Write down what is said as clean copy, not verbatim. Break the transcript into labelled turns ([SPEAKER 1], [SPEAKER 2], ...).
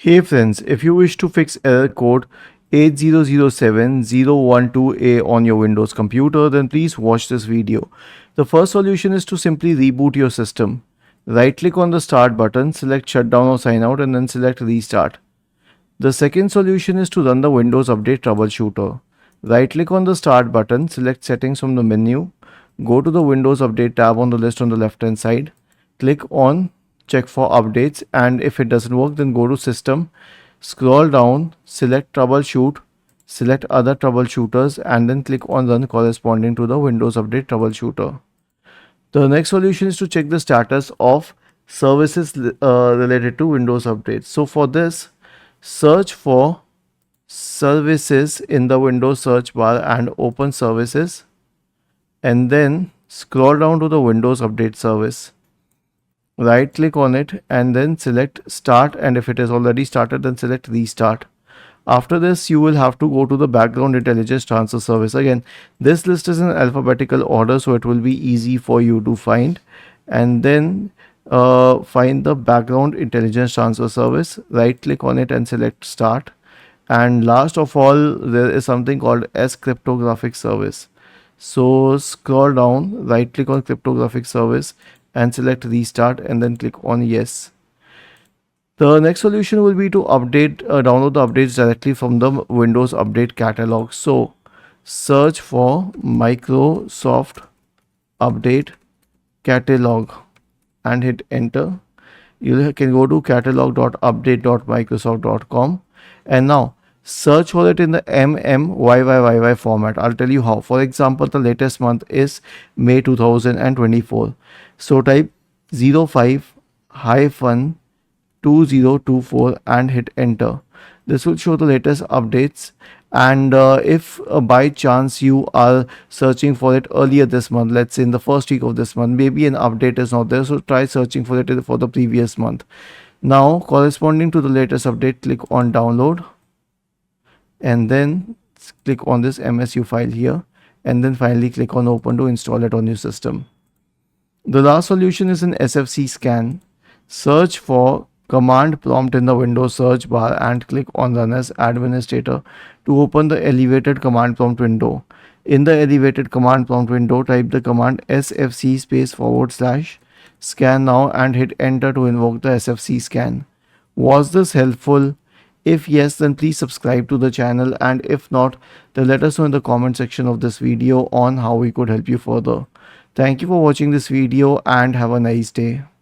[SPEAKER 1] Hey friends, if you wish to fix error code 8007012A on your Windows computer, then please watch this video. The first solution is to simply reboot your system. Right click on the start button, select shutdown or sign out and then select restart. The second solution is to run the Windows Update Troubleshooter. Right click on the start button, select settings from the menu, go to the Windows Update tab on the list on the left hand side, click on check for updates, and if it doesn't work then go to system, scroll down, select troubleshoot, select other troubleshooters and then click on run corresponding to the Windows Update Troubleshooter. The next solution is to check the status of services related to Windows updates. So for this, search for services in the Windows search bar and open services, and then scroll down to the Windows Update service. Right click on it and then select start, and if it is already started then select restart. After this you will have to go to the background intelligence transfer service. Again, this list is in alphabetical order so it will be easy for you to find, and then find the background intelligence transfer service, right click on it and select start. And last of all, there is something called as cryptographic service. So scroll down, right click on cryptographic service and select restart and then click on yes. The next solution will be to download the updates directly from the Windows Update catalog. So search for Microsoft Update Catalog and hit enter. You can go to catalog.update.microsoft.com and now search for it in the MMYYYY format. I'll tell you how. For example, the latest month is May 2024. So type 05-2024 and hit enter. This will show the latest updates, and if by chance you are searching for it earlier this month, let's say in the first week of this month, maybe an update is not there, so try searching for it for the previous month. Now corresponding to the latest update, click on download and then click on this MSU file here, and then finally click on open to install it on your system. The last solution is an SFC scan. Search for command prompt in the Windows search bar and click on run as administrator to open the elevated command prompt window. In the elevated command prompt window, type the command sfc /scan now and hit enter to invoke the SFC scan. Was this helpful? If yes, then please subscribe to the channel, and if not, then let us know in the comment section of this video on how we could help you further. Thank you for watching this video and have a nice day.